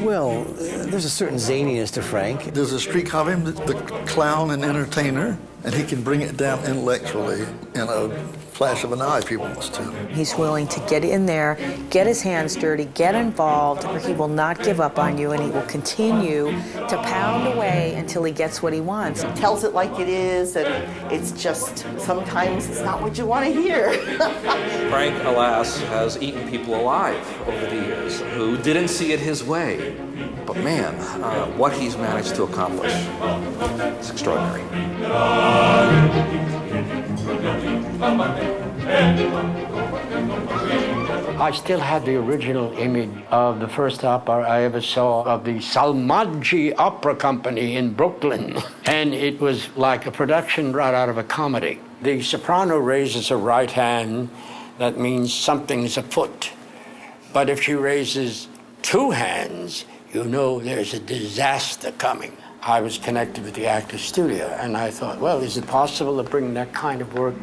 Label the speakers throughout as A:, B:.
A: Well, there's a certain zaniness to Frank.
B: There's a streak of him, the clown and entertainer, and he can bring it down intellectually in a flash of an eye if he wants to.
C: He's willing to get in there, get his hands dirty, get involved, or he will not give up on you, and he will continue to pound away until he gets what he wants.
D: He tells it like it is, and it's just, sometimes it's not what you want to hear.
E: Frank, alas, has eaten people alive over the years who didn't see it his way. But man, what he's managed to accomplish is extraordinary.
F: I still had the original image of the first opera I ever saw of the Salmaggi Opera Company in Brooklyn. And it was like a production right out of a comedy. The soprano raises her right hand, that means something's afoot. But if she raises two hands, you know there's a disaster coming. I was connected with the Actors Studio, and I thought, well, is it possible to bring that kind of work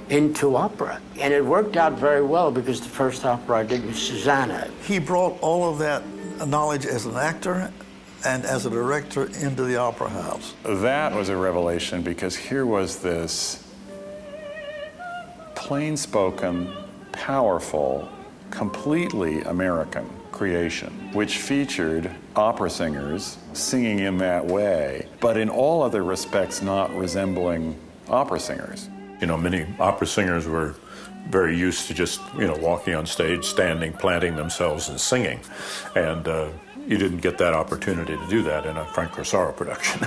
F: into opera? And it worked out very well because the first opera I did was Susanna.
B: He brought all of that knowledge as an actor and as a director into the opera house.
G: That was a revelation because here was this plain-spoken, powerful, completely American creation, which featured opera singers singing in that way, but in all other respects not resembling opera singers.
H: You know, many opera singers were very used to just, walking on stage, standing, planting themselves and singing. And you didn't get that opportunity to do that in a Frank Corsaro production.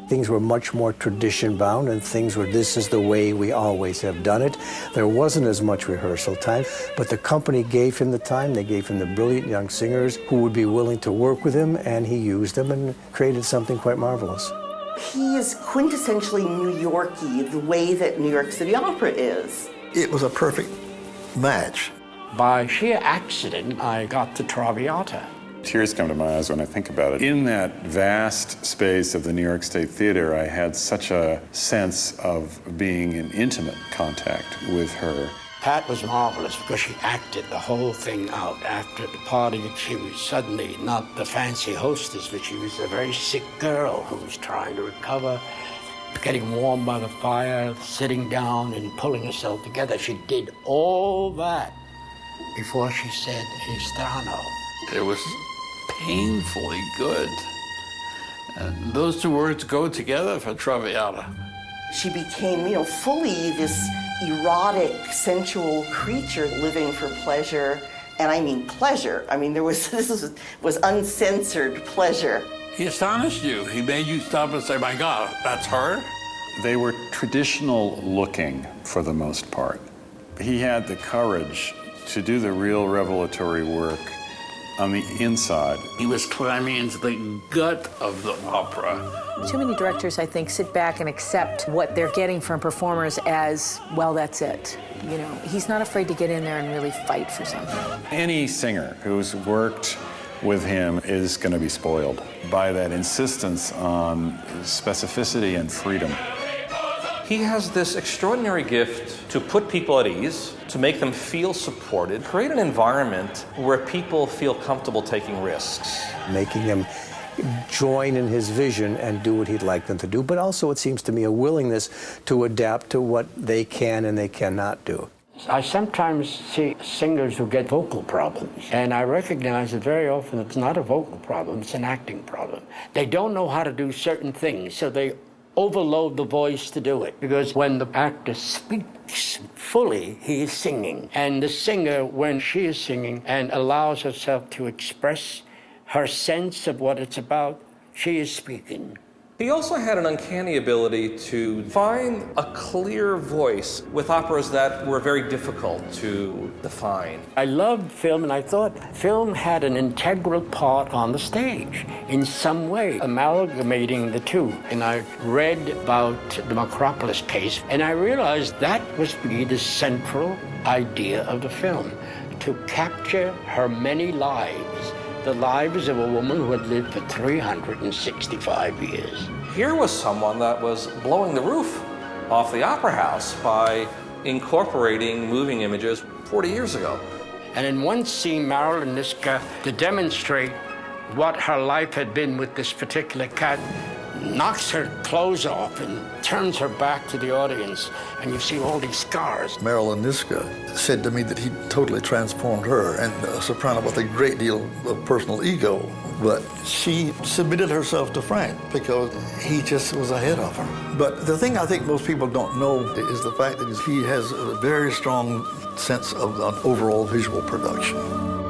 A: Things were much more tradition-bound, and things were, this is the way we always have done it. There wasn't as much rehearsal time, but the company gave him the time. They gave him the brilliant young singers who would be willing to work with him, and he used them and created something quite marvelous.
D: He is quintessentially New York-y, the way that New York City Opera is.
B: It was a perfect match.
F: By sheer accident, I got the Traviata.
G: Tears come to my eyes when I think about it. In that vast space of the New York State Theater, I had such a sense of being in intimate contact with her.
F: Pat was marvelous because she acted the whole thing out. After the party, she was suddenly not the fancy hostess, but she was a very sick girl who was trying to recover, getting warm by the fire, sitting down and pulling herself together. She did all that before she said Estrano.
I: It was painfully good. And those two words go together for Traviata.
D: She became, fully this erotic, sensual creature living for pleasure. And I mean pleasure. I mean, this was uncensored pleasure.
I: He astonished you. He made you stop and say, my God, that's her?
G: They were traditional looking for the most part. He had the courage to do the real revelatory work on the inside.
I: He was climbing into the gut of the opera.
C: Too many directors, I think, sit back and accept what they're getting from performers as, well, that's it. He's not afraid to get in there and really fight for something.
G: Any singer who's worked with him is going to be spoiled by that insistence on specificity and freedom.
E: He has this extraordinary gift to put people at ease, to make them feel supported, create an environment where people feel comfortable taking risks.
A: Making them join in his vision and do what he'd like them to do, but also, it seems to me, a willingness to adapt to what they can and they cannot do.
F: I sometimes see singers who get vocal problems, and I recognize that very often it's not a vocal problem, it's an acting problem. They don't know how to do certain things, so they overload the voice to do it. Because when the actor speaks fully, he is singing. And the singer, when she is singing and allows herself to express her sense of what it's about, she is speaking.
E: He also had an uncanny ability to find a clear voice with operas that were very difficult to define.
F: I loved film, and I thought film had an integral part on the stage in some way, amalgamating the two. And I read about the Macropolis case, and I realized that was the central idea of the film, to capture her many lives. The lives of a woman who had lived for 365 years.
E: Here was someone that was blowing the roof off the Opera House by incorporating moving images 40 years ago.
F: And in one scene, Marilyn Niska, to demonstrate what her life had been with this particular cat, knocks her clothes off and turns her back to the audience, and you see all these scars.
B: Marilyn Niska said to me that he totally transformed her, and a soprano with a great deal of personal ego. But she submitted herself to Frank because he just was ahead of her. But the thing I think most people don't know is the fact that he has a very strong sense of an overall visual production.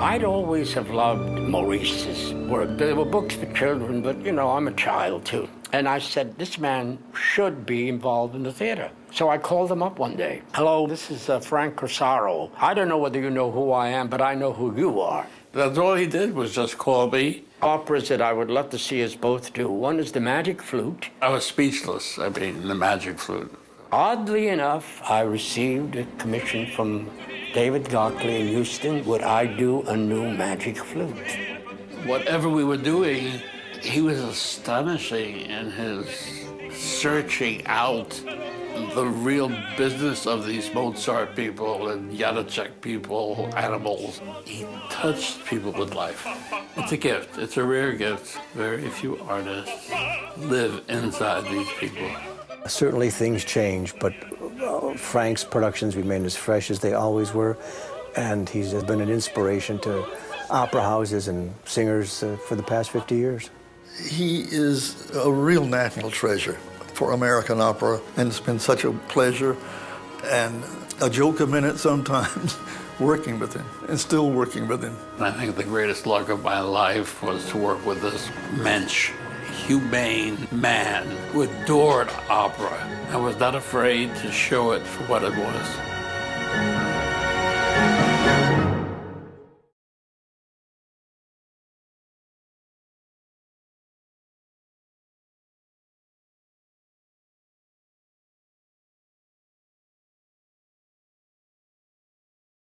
F: I'd always have loved Maurice's work. There were books for children, but, you know, I'm a child, too. And I said, this man should be involved in the theater. So I called him up one day. Hello, this is Frank Corsaro. I don't know whether you know who I am, but I know who you are.
I: That's all he did was just call me.
F: Operas that I would love to see us both do. One is The Magic Flute.
I: I was speechless. I mean, The Magic Flute.
F: Oddly enough, I received a commission from David Gockley in Houston. Would I do a new Magic Flute?
I: Whatever we were doing, he was astonishing in his searching out the real business of these Mozart people and Janacek people, animals. He touched people with life. It's a gift. It's a rare gift. Very few artists live inside these people.
A: Certainly things change, but Frank's productions remain as fresh as they always were, and he's been an inspiration to opera houses and singers for the past 50 years.
B: He is a real national treasure for American opera, and it's been such a pleasure and a joke a minute sometimes working with him and still working with him.
I: I think the greatest luck of my life was to work with this mensch, humane man who adored opera and was not afraid to show it for what it was.